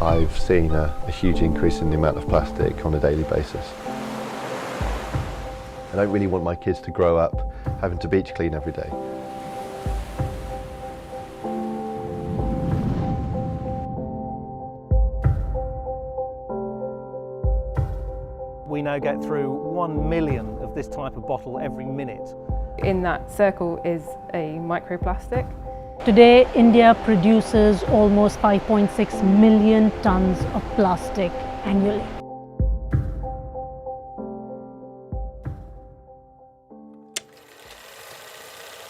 I've seen a huge increase in the amount of plastic on a daily basis. I don't really want my kids to grow up having to beach clean every day. We now get through 1 million of this type of bottle every minute. In that circle is a microplastic. Today, India produces almost 5.6 million tons of plastic annually.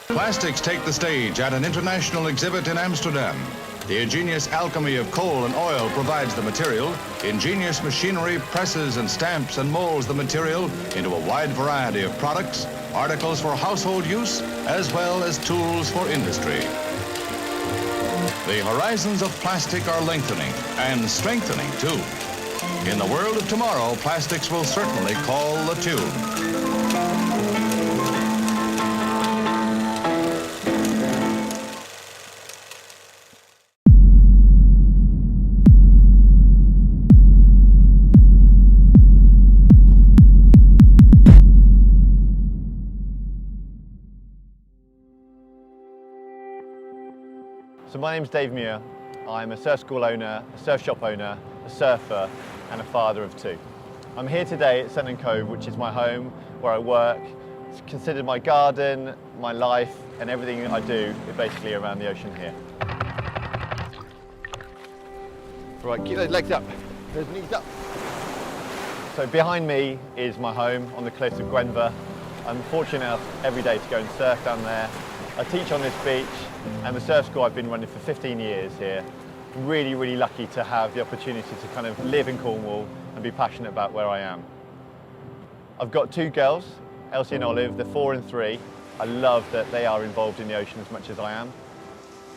Plastics take the stage at an international exhibit in Amsterdam. The ingenious alchemy of coal and oil provides the material. Ingenious machinery presses and stamps and molds the material into a wide variety of products, articles for household use, as well as tools for industry. The horizons of plastic are lengthening and strengthening too. In the world of tomorrow, plastics will certainly call the tune. So my name's Dave Muir. I'm a surf school owner, a surf shop owner, a surfer and a father of two. I'm here today at Senton Cove, which is my home, where I work. It's considered my garden, my life, and everything I do is basically around the ocean here. Right, keep those legs up, those knees up. So behind me is my home on the cliffs of Gwenver. I'm fortunate enough every day to go and surf down there. I teach on this beach, and the surf school I've been running for 15 years here. Really, really lucky to have the opportunity to kind of live in Cornwall and be passionate about where I am. I've got two girls, Elsie and Olive, they're 4 and 3. I love that they are involved in the ocean as much as I am.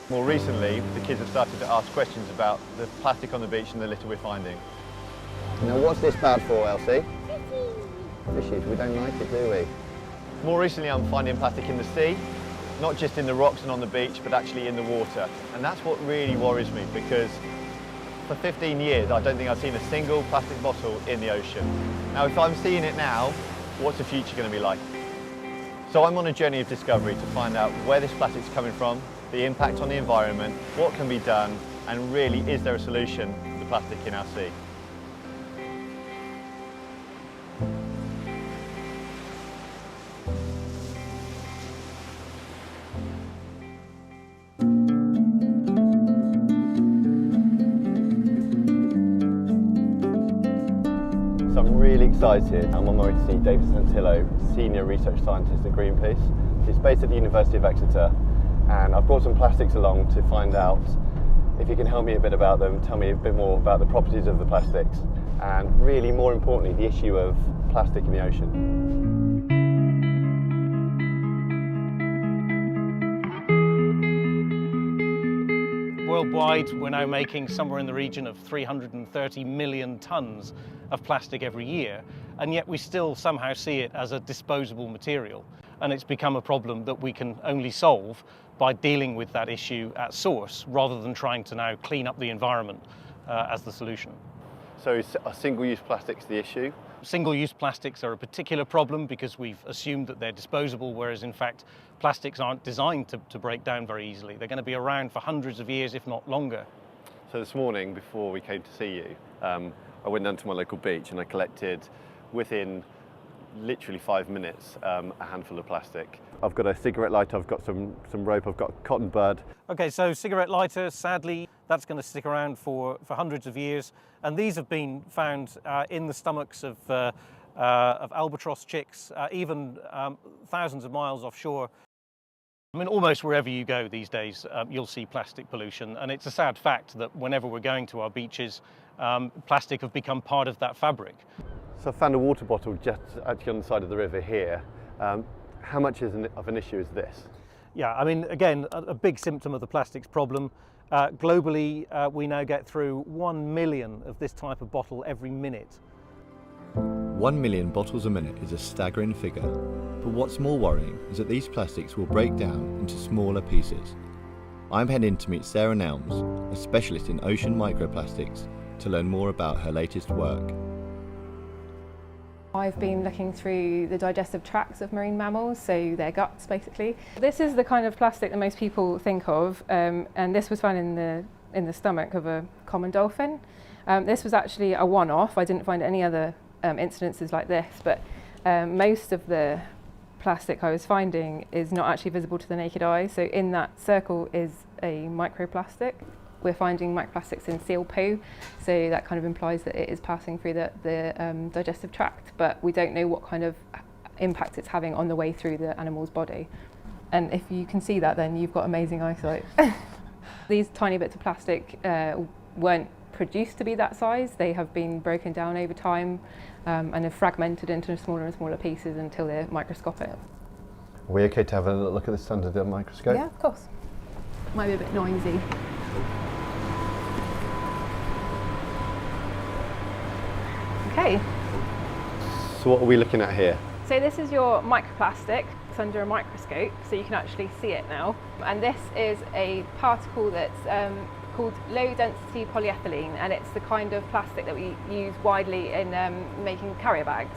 More recently, the kids have started to ask questions about the plastic on the beach and the litter we're finding. Now what's this bad for, Elsie? Fishies, we don't like it, do we? More recently, I'm finding plastic in the sea. Not just in the rocks and on the beach, but actually in the water. And that's what really worries me, because for 15 years, I don't think I've seen a single plastic bottle in the ocean. Now, if I'm seeing it now, what's the future going to be like? So I'm on a journey of discovery to find out where this plastic's coming from, the impact on the environment, what can be done, and really, is there a solution to the plastic in our sea? So I'm really excited. I'm on my way to see David Santillo, Senior Research Scientist at Greenpeace. He's based at the University of Exeter, and I've brought some plastics along to find out if he can help me a bit about them, tell me a bit more about the properties of the plastics, and really, more importantly, the issue of plastic in the ocean. Worldwide, we're now making somewhere in the region of 330 million tons of plastic every year, and yet we still somehow see it as a disposable material. And it's become a problem that we can only solve by dealing with that issue at source, rather than trying to now clean up the environment as the solution. So are single-use plastics the issue? Single-use plastics are a particular problem because we've assumed that they're disposable, whereas in fact plastics aren't designed to break down very easily. They're going to be around for hundreds of years, if not longer. So this morning, before we came to see you, I went down to my local beach and I collected, within literally 5 minutes, a handful of plastic. I've got a cigarette lighter, I've got some rope, I've got a cotton bud. Okay, so cigarette lighter, sadly, that's going to stick around for hundreds of years. And these have been found in the stomachs of albatross chicks, even thousands of miles offshore. I mean, almost wherever you go these days, you'll see plastic pollution. And it's a sad fact that whenever we're going to our beaches, plastic have become part of that fabric. So I found a water bottle just actually on the side of the river here. How much of an issue is this? Yeah, I mean, again, a big symptom of the plastics problem. Globally, we now get through 1 million of this type of bottle every minute. 1 million bottles a minute is a staggering figure, but what's more worrying is that these plastics will break down into smaller pieces. I'm heading to meet Sarah Nelms, a specialist in ocean microplastics, to learn more about her latest work. I've been looking through the digestive tracts of marine mammals, so their guts basically. This is the kind of plastic that most people think of, and this was found in the stomach of a common dolphin. This was actually a one-off. I didn't find any other incidences like this, but most of the plastic I was finding is not actually visible to the naked eye. So in that circle is a microplastic. We're finding microplastics in seal poo, so that kind of implies that it is passing through the digestive tract, but we don't know what kind of impact it's having on the way through the animal's body. And if you can see that, then you've got amazing eyesight. These tiny bits of plastic weren't produced to be that size. They have been broken down over time and have fragmented into smaller and smaller pieces until they're microscopic. Are we okay to have a look at this under the microscope? Yeah, of course. Might be a bit noisy. Okay. So what are we looking at here? So this is your microplastic. It's under a microscope, so you can actually see it now. And this is a particle that's called low-density polyethylene, and it's the kind of plastic that we use widely in making carrier bags.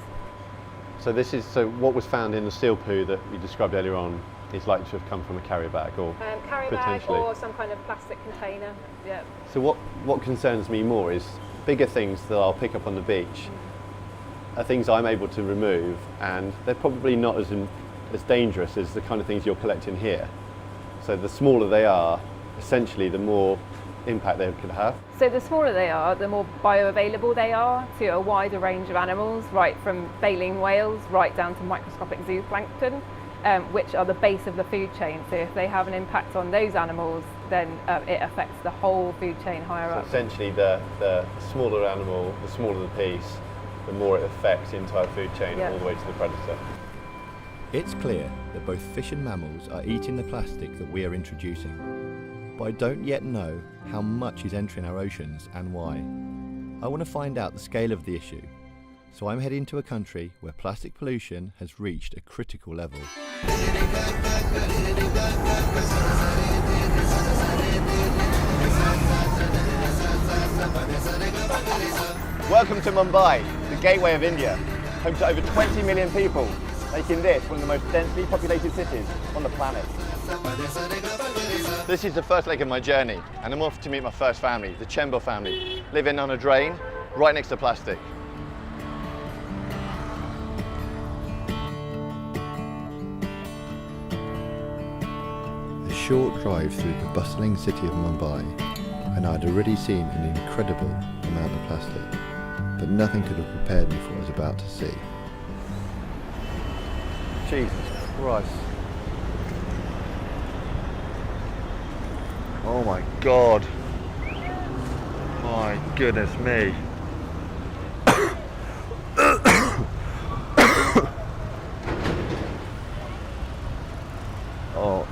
So what was found in the seal poo that you described earlier on is likely to have come from a carrier bag, or carrier bag potentially, or some kind of plastic container. Yeah. So what concerns me more is bigger things that I'll pick up on the beach are things I'm able to remove, and they're probably not as dangerous as the kind of things you're collecting here. So the smaller they are, essentially the more impact they could have. So the smaller they are, the more bioavailable they are to a wider range of animals, right from baleen whales right down to microscopic zooplankton, which are the base of the food chain. So if they have an impact on those animals, then it affects the whole food chain higher up. Essentially the smaller animal, the smaller the piece, the more it affects the entire food chain all the way to the predator. It's clear that both fish and mammals are eating the plastic that we are introducing, but I don't yet know how much is entering our oceans and why. I want to find out the scale of the issue, so I'm heading to a country where plastic pollution has reached a critical level. Welcome to Mumbai, the gateway of India, home to over 20 million people, making this one of the most densely populated cities on the planet. This is the first leg of my journey, and I'm off to meet my first family, the Chembo family, living on a drain right next to plastic. A short drive through the bustling city of Mumbai, and I'd already seen an incredible amount of plastic, but nothing could have prepared me for what I was about to see. Jesus Christ. Oh my God. My goodness me. Oh.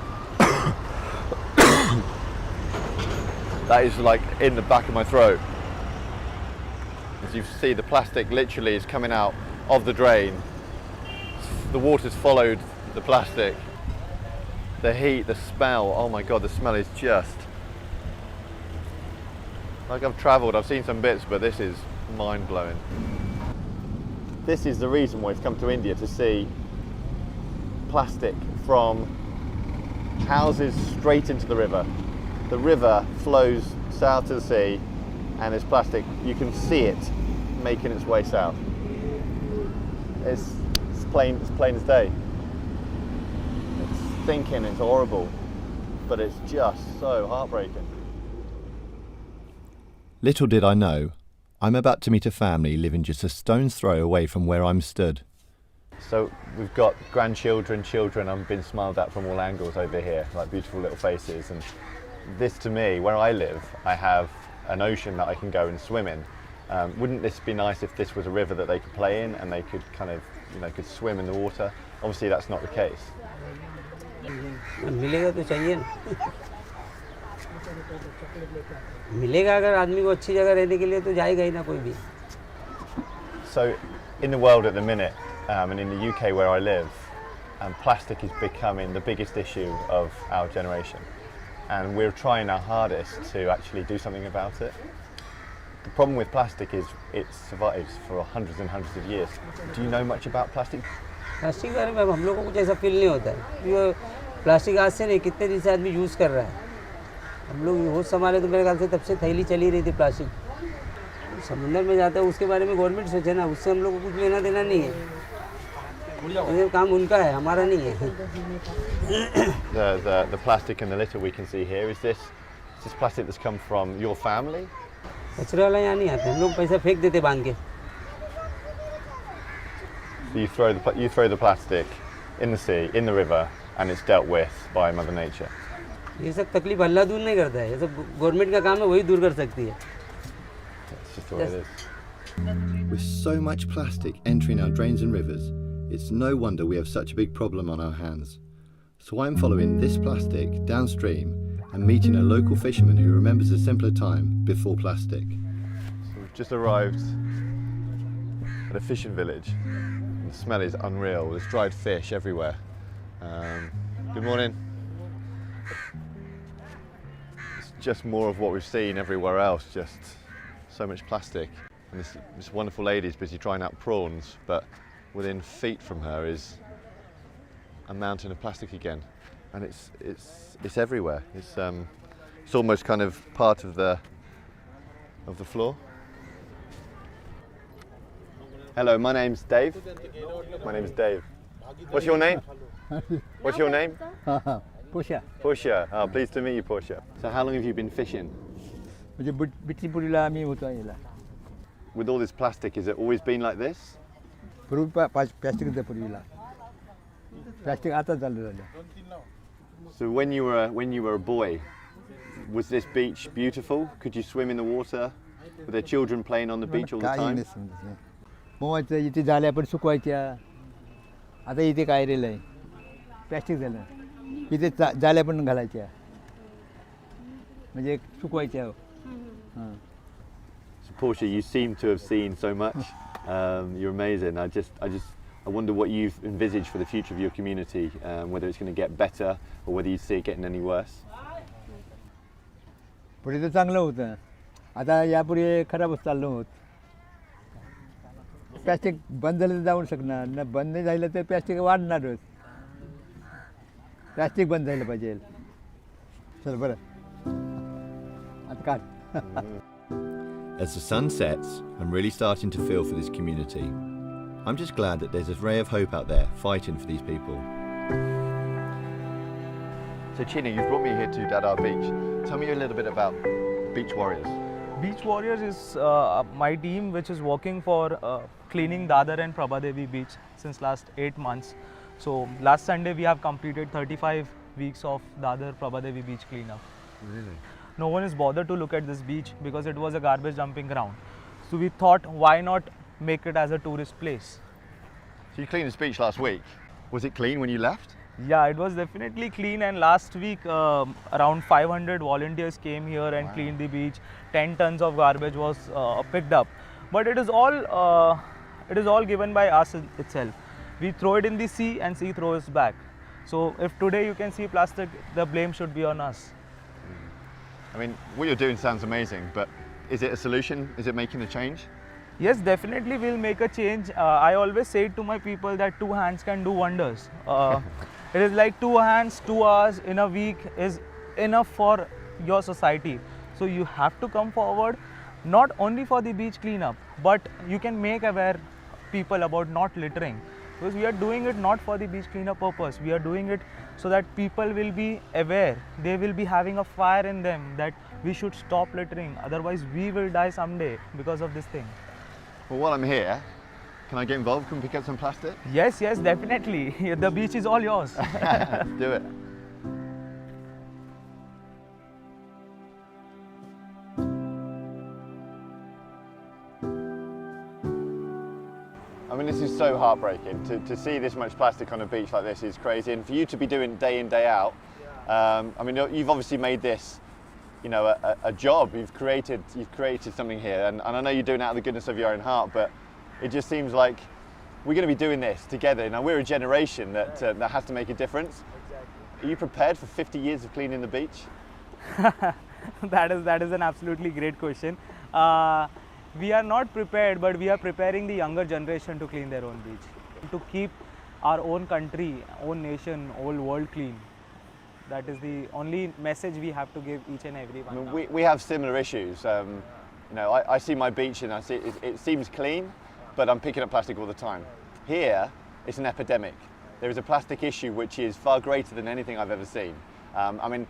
That is like in the back of my throat. As you see, the plastic literally is coming out of the drain. The water's followed the plastic. The heat, the smell, oh my God, the smell is just... Like I've travelled, I've seen some bits, but this is mind-blowing. This is the reason why we've come to India, to see plastic from houses straight into the river. The river flows south to the sea, and there's plastic. You can see it making its way south. It's plain as day. It's stinking, it's horrible, but it's just so heartbreaking. Little did I know, I'm about to meet a family living just a stone's throw away from where I'm stood. So we've got grandchildren, children, I'm being smiled at from all angles over here, like beautiful little faces. And this, to me, where I live, I have an ocean that I can go and swim in. Wouldn't this be nice if this was a river that they could play in and they could kind of, could swim in the water? Obviously that's not the case. मिलेगा तो चाहिए ना मिलेगा अगर आदमी को अच्छी जगह रहने के लिए तो जाएगा ही ना कोई भी. So in the world at the minute, and in the UK where I live, plastic is becoming the biggest issue of our generation, and we're trying our hardest to actually do something about it. The problem with plastic is it survives for hundreds and hundreds of years. Do you know much about plastic? Plastic के बारे में हम लोग को कुछ ऐसा feel नहीं होता है, क्योंकि प्लास्टिक आज से नहीं कितने दिन से आदमी यूज़ कर रहा है। हम लोग होश संभाले तो मेरे ख्याल से तब से थैली चली रही थी प्लास्टिक। समुद्र में जाता है उसके बारे में गवर्नमेंट सोचे ना, उससे हम लोग को कुछ लेना देना नहीं है, ये काम उनका है, हमारा नहीं है। The plastic and the litter we can see here, is this plastic that's come from your family? कचरे वाला यहाँ नहीं आता, हम लोग पैसा फेंक देते बांध के। So you throw the plastic in the sea, in the river, and it's dealt with by Mother Nature. ये सब तकलीफ अल्लाह दूर नहीं करता है, ये सब गवर्नमेंट का काम है, वही दूर कर सकती है। That's just the way it is. With so much plastic entering our drains and rivers, it's no wonder we have such a big problem on our hands. So I'm following this plastic downstream and meeting a local fisherman who remembers a simpler time before plastic. So we've just arrived at a fishing village. And the smell is unreal. There's dried fish everywhere. Good morning. It's just more of what we've seen everywhere else, just so much plastic. And this wonderful lady is busy drying out prawns, but within feet from her is a mountain of plastic again. And it's everywhere. It's almost kind of part of the floor. Hello, my name's Dave. My name is Dave. What's your name? What's your name? Portia. Portia. Oh, pleased to meet you, Portia. So how long have you been fishing? With all this plastic, has it always been like this? So when you were a boy, was this beach beautiful? Could you swim in the water? Were there children playing on the beach all the time? इथे झाल्या पण सुकवायच्या, आता इथे काय राहिलंय, plastic झालं, इथे जाळ्या पण घालायच्या, म्हणजे सुकवायच्या. So Portia, you seem to have seen so much. You're amazing. I wonder what you've envisaged for the future of your community, whether it's going to get better or whether you see it getting any worse. पुढे तर चांगलं होतं, आता यापुढे खराबच चाललं होत. Plastic बंद झालं तर जाऊ शकणार ना, बंद नाही झालं तर प्लॅस्टिक वाढणारच. प्लॅस्टिक बंद झालं पाहिजे. चल बरं आता काढ. As the sun sets, I'm really starting to feel for this community. I'm just glad that there's a ray of hope out there fighting for these people. So Chini, you've brought me here to Dadar Beach. Tell me a little bit about Beach Warriors. Beach Warriors is my team which is working for cleaning Dadar and Prabhadevi Beach since last 8 months. So last Sunday we have completed 35 weeks of Dadar Prabhadevi Beach cleanup. Really? No one is bothered to look at this beach because it was a garbage dumping ground. So we thought, why not make it as a tourist place? So you cleaned this beach last week. Was it clean when you left? Yeah, it was definitely clean, and last week around 500 volunteers came here and cleaned the beach. 10 tons of garbage was picked up, but it is all given by us itself. We throw it in the sea and sea throws back. So if today you can see plastic, the blame should be on us. I mean, what you're doing sounds amazing, but is it a solution? Is it making a change? Yes, definitely we'll make a change. I always say to my people that 2 hands can do wonders. It is like 2 hands, 2 hours in a week is enough for your society. So you have to come forward, not only for the beach cleanup, but you can make aware people about not littering. Because we are doing it not for the beach cleanup purpose. We are doing it so that people will be aware. They will be having a fire in them that we should stop littering. Otherwise, we will die someday because of this thing. Well, while I'm here, can I get involved? Can we pick up some plastic? Yes, yes, definitely. The beach is all yours. Let's do it. I mean, this is so heartbreaking. To see this much plastic on a beach like this is crazy, and for you to be doing it day in, day out. I mean, you've obviously made this, you know, a job. You've created something here, and I know you're doing it out of the goodness of your own heart. But it just seems like we're going to be doing this together. Now we're a generation that has to make a difference. Are you prepared for 50 years of cleaning the beach? That is an absolutely great question. We are not prepared, but we are preparing the younger generation to clean their own beach, to keep our own country, own nation, whole world clean. That is the only message we have to give each and every one. I mean, we have similar issues. You know, I see my beach and I see it seems clean, but I'm picking up plastic all the time. Here, it's an epidemic. There is a plastic issue which is far greater than anything I've ever seen. I mean,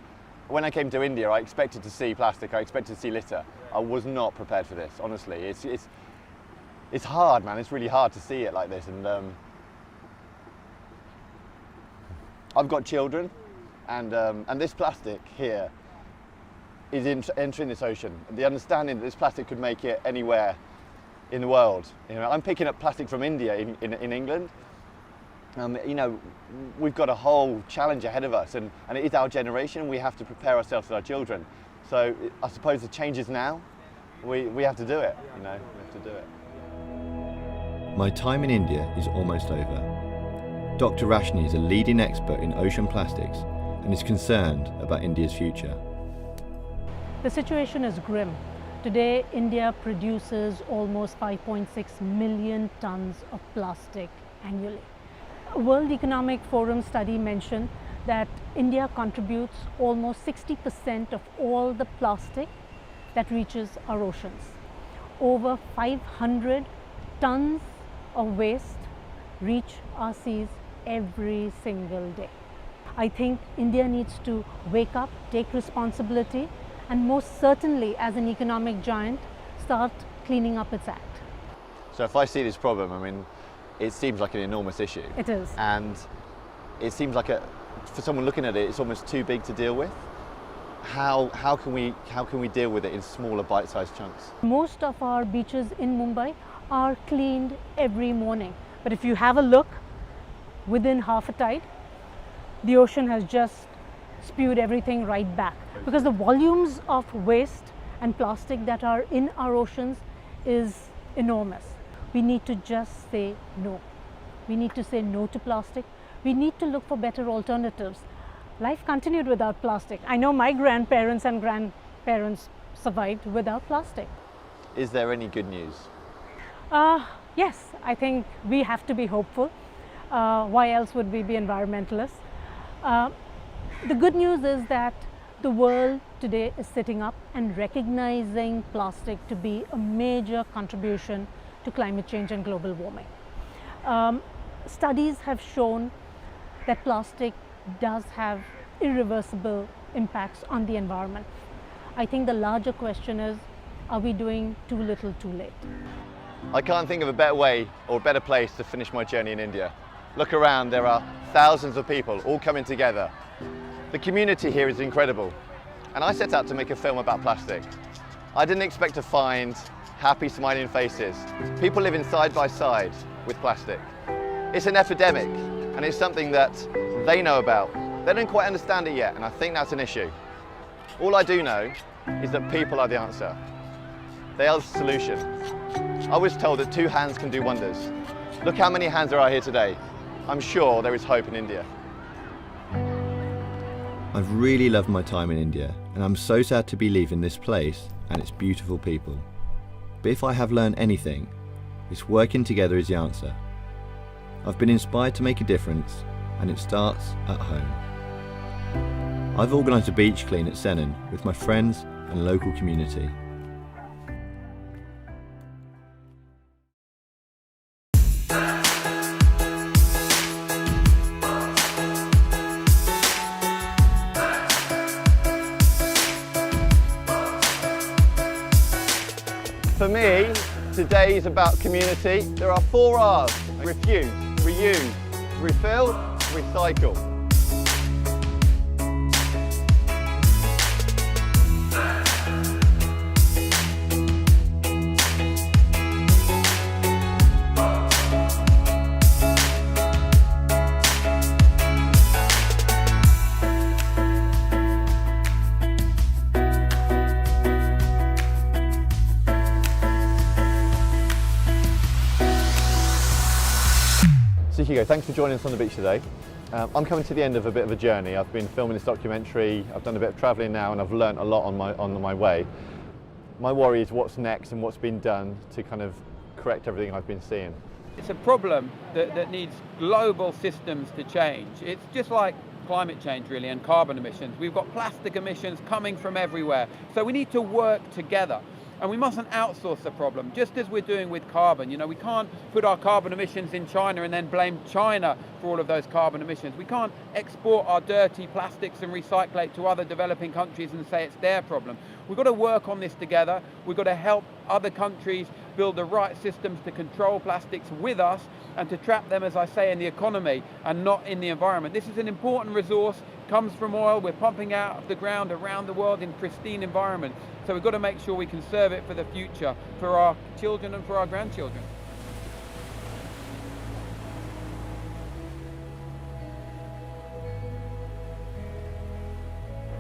when I came to India, I expected to see plastic, I expected to see litter. I was not prepared for this, honestly. It's hard, man. It's really hard to see it like this. And I've got children, and this plastic here is entering this ocean. The understanding that this plastic could make it anywhere in the world. You know, I'm picking up plastic from India in England. You know, we've got a whole challenge ahead of us, and it is our generation. We have to prepare ourselves for our children. So I suppose the change is now. We have to do it, you know, we have to do it. My time in India is almost over. Dr. Rashni is a leading expert in ocean plastics and is concerned about India's future. The situation is grim. Today, India produces almost 5.6 million tons of plastic annually. A World Economic Forum study mentioned that India contributes almost 60% of all the plastic that reaches our oceans. Over 500 tons of waste reach our seas every single day. I think India needs to wake up, take responsibility, and most certainly, as an economic giant, start cleaning up its act. So if I see this problem, I mean, it seems like an enormous issue. It is. And it seems like for someone looking at it, it's almost too big to deal with. How can we deal with it in smaller bite-sized chunks? Most of our beaches in Mumbai are cleaned every morning. But if you have a look, within half a tide, the ocean has just spewed everything right back. Because the volumes of waste and plastic that are in our oceans is enormous. We need to just say no. We need to say no to plastic. We need to look for better alternatives. Life continued without plastic. I know my grandparents and grandparents survived without plastic. Is there any good news? Yes, I think we have to be hopeful. Why else would we be environmentalists? The good news is that the world today is sitting up and recognizing plastic to be a major contribution to climate change and global warming. Studies have shown that plastic does have irreversible impacts on the environment. I think the larger question is, are we doing too little too late? I can't think of a better way or a better place to finish my journey in India. Look around, there are thousands of people all coming together. The community here is incredible, and I set out to make a film about plastic. I didn't expect to find happy, smiling faces, people living side by side with plastic. It's an epidemic, and it's something that they know about. They don't quite understand it yet, and I think that's an issue. All I do know is that people are the answer. They are the solution. I was told that 2 hands can do wonders. Look how many hands there are here today. I'm sure there is hope in India. I've really loved my time in India, and I'm so sad to be leaving this place and its beautiful people. But if I have learned anything, it's working together is the answer. I've been inspired to make a difference, and it starts at home. I've organised a beach clean at Senan with my friends and local community. For me, today is about community. There are 4 R's: refuse, reuse, refill, recycle. So Hugo, thanks for joining us on the beach today. I'm coming to the end of a bit of a journey. I've been filming this documentary, I've done a bit of travelling now, and I've learnt a lot on my way. My worry is what's next and what's been done to kind of correct everything I've been seeing. It's a problem that needs global systems to change. It's just like climate change really, and carbon emissions. We've got plastic emissions coming from everywhere. So we need to work together. And we mustn't outsource the problem, just as we're doing with carbon. You know, we can't put our carbon emissions in China and then blame China for all of those carbon emissions. We can't export our dirty plastics and recyclate to other developing countries and say it's their problem. We've got to work on this together. We've got to help other countries build the right systems to control plastics with us and to trap them, as I say, in the economy and not in the environment. This is an important resource, comes from oil, we're pumping out of the ground around the world in pristine environments. So we've got to make sure we conserve it for the future, for our children and for our grandchildren.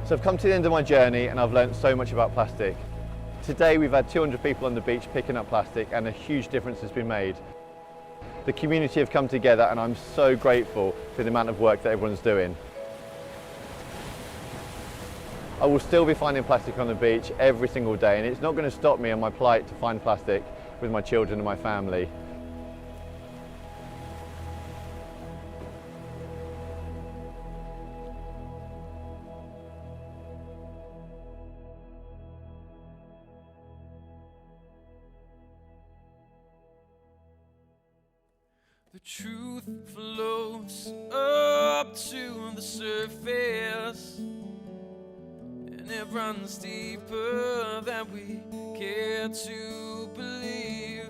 So I've come to the end of my journey and I've learnt so much about plastic. Today we've had 200 people on the beach picking up plastic and a huge difference has been made. The community have come together and I'm so grateful for the amount of work that everyone's doing. I will still be finding plastic on the beach every single day, and it's not going to stop me on my plight to find plastic with my children and my family. The truth floats up to the surface, and it runs deeper than we care to believe.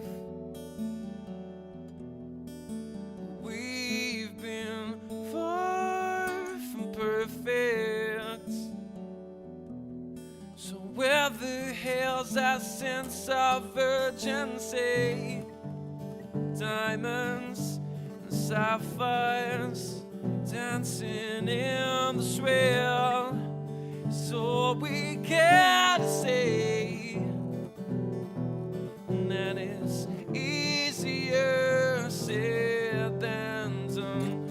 We've been far from perfect, so where the hell's our sense of urgency? Diamonds and sapphires dancing in the swell. So we can't say, and it's easier said than done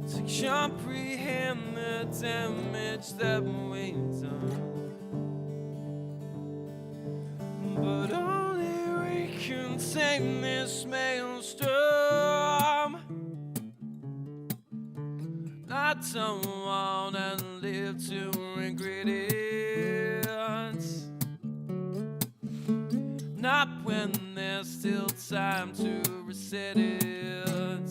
to comprehend the damage that we've done. But only we can tame this maelstrom. I don't wanna live to regret it, not when there's still time to reset it.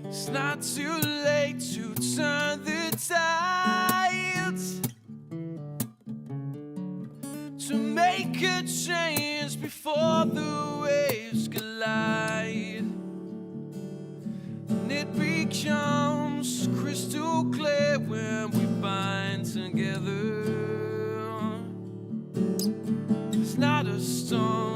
It's not too late to turn the tides, to make a change before the waves collide. And it becomes crystal clear when we bind together. It's not a storm.